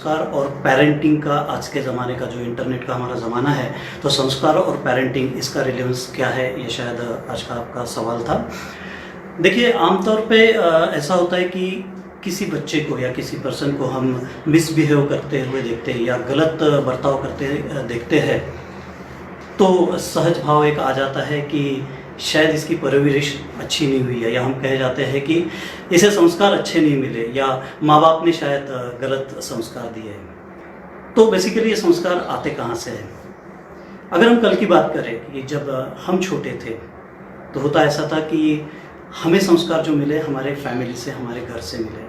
संस्कार और पेरेंटिंग का आज के ज़माने का जो इंटरनेट का हमारा ज़माना है, तो संस्कार और पेरेंटिंग इसका रिलेवेंस क्या है, ये शायद आज का आपका सवाल था। देखिए, आमतौर पे ऐसा होता है कि किसी बच्चे को या किसी पर्सन को हम मिसबिहेव करते हुए देखते हैं या गलत बर्ताव करते देखते हैं, तो सहज भाव एक आ जाता है कि शायद इसकी परवरिश अच्छी नहीं हुई है, या हम कह जाते हैं कि इसे संस्कार अच्छे नहीं मिले, या माँ बाप ने शायद गलत संस्कार दिए हैं। तो बेसिकली ये संस्कार आते कहाँ से हैं? अगर हम कल की बात करें कि जब हम छोटे थे तो होता ऐसा था कि हमें संस्कार जो मिले हमारे फैमिली से, हमारे घर से मिले।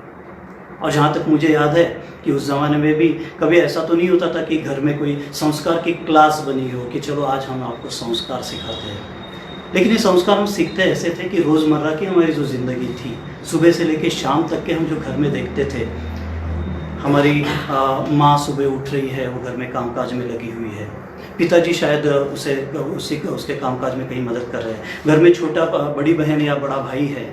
और जहाँ तक मुझे याद है कि उस ज़माने में भी कभी ऐसा तो नहीं होता था कि घर में कोई संस्कार की क्लास बनी हो कि चलो आज हम आपको संस्कार सिखाते हैं। लेकिन ये संस्कार हम सीखते ऐसे थे कि रोज़मर्रा की हमारी जो ज़िंदगी थी, सुबह से लेकर शाम तक के हम जो घर में देखते थे, हमारी माँ सुबह उठ रही है, वो घर में कामकाज में लगी हुई है, पिताजी शायद उसके कामकाज में कहीं मदद कर रहे हैं, घर में छोटा बड़ी बहन या बड़ा भाई है,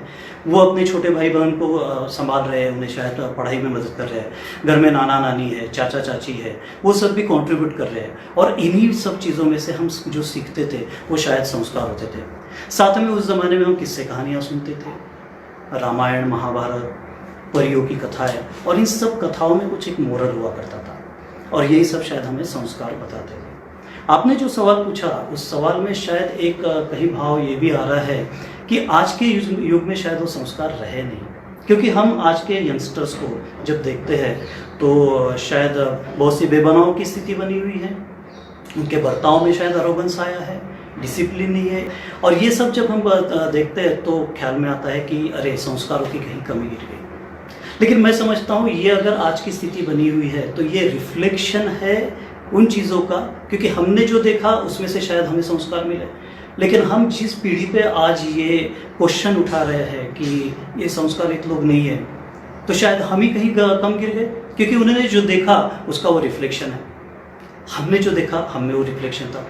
वो अपने छोटे भाई बहन को संभाल रहे हैं, उन्हें शायद पढ़ाई में मदद कर रहे हैं, घर में नाना नानी है, चाचा चाची है, वो सब भी कंट्रीब्यूट कर रहे हैं। और इन्हीं सब चीज़ों में से हम जो सीखते थे वो शायद संस्कार होते थे। साथ में उस ज़माने में हम किस्से कहानियाँ सुनते थे, रामायण, महाभारत, परियों की कथाएँ, और इन सब कथाओं में कुछ एक मोरल हुआ करता था, और यही सब शायद हमें संस्कार बताते थे। आपने जो सवाल पूछा, उस सवाल में शायद एक कहीं भाव ये भी आ रहा है कि आज के युग में शायद वो संस्कार रहे नहीं, क्योंकि हम आज के यंगस्टर्स को जब देखते हैं तो शायद बहुत सी बेबनाव की स्थिति बनी हुई है, उनके बर्ताव में शायद अरोगेंस आया है, डिसिप्लिन नहीं है, और ये सब जब हम देखते हैं तो ख्याल में आता है कि अरे संस्कारों की कहीं कमी गिर गई। लेकिन मैं समझता हूँ ये अगर आज की स्थिति बनी हुई है तो ये रिफ्लेक्शन है उन चीज़ों का, क्योंकि हमने जो देखा उसमें से शायद हमें संस्कार मिले। लेकिन हम जिस पीढ़ी पे आज ये क्वेश्चन उठा रहे हैं कि ये संस्कारित लोग नहीं है, तो शायद हम ही कहीं कम गिर गए, क्योंकि उन्होंने जो देखा उसका वो रिफ्लेक्शन है, हमने जो देखा हम में वो रिफ्लेक्शन था।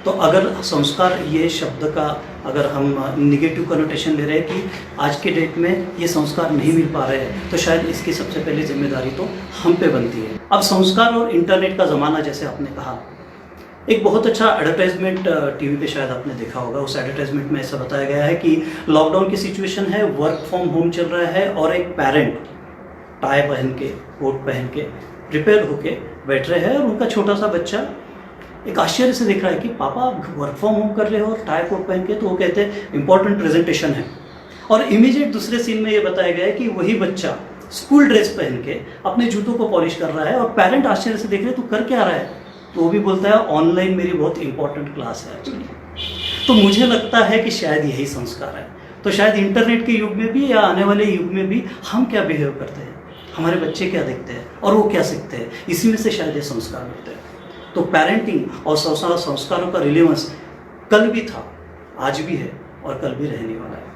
तो अगर संस्कार ये शब्द का अगर हम निगेटिव कनोटेशन ले रहे हैं कि आज के डेट में ये संस्कार नहीं मिल पा रहे हैं, तो शायद इसकी सबसे पहली जिम्मेदारी तो हम पे बनती है। अब संस्कार और इंटरनेट का ज़माना, जैसे आपने कहा, एक बहुत अच्छा एडवर्टाइजमेंट टीवी पे शायद आपने देखा होगा। उस एडवर्टाइजमेंट में ऐसा बताया गया है कि लॉकडाउन की सिचुएशन है, वर्क फ्रॉम होम चल रहा है, और एक पेरेंट टाई पहन के, कोट पहन के प्रिपेयर होके बैठ रहे हैं, और उनका छोटा सा बच्चा एक आश्चर्य से देख रहा है कि पापा वर्क फ्रॉम होम कर रहे हो और टाई कोट पहन के, तो वो कहते हैं इंपॉर्टेंट प्रेजेंटेशन है। और इमीडिएट दूसरे सीन में ये बताया गया है कि वही बच्चा स्कूल ड्रेस पहन के अपने जूतों को पॉलिश कर रहा है, और पेरेंट आश्चर्य से देख रहे हैं तू कर क्या रहा है, तो वो भी बोलता है ऑनलाइन मेरी बहुत इंपॉर्टेंट क्लास है एक्चुअली। तो मुझे लगता है कि शायद यही संस्कार है। तो शायद इंटरनेट के युग में भी या आने वाले युग में भी हम क्या बिहेव करते हैं, हमारे बच्चे क्या देखते हैं और वो क्या सीखते हैं, इसी में से शायद ये संस्कार मिलते हैं। तो पेरेंटिंग और संस्कारों का रिलेवेंस कल भी था, आज भी है, और कल भी रहने वाला है।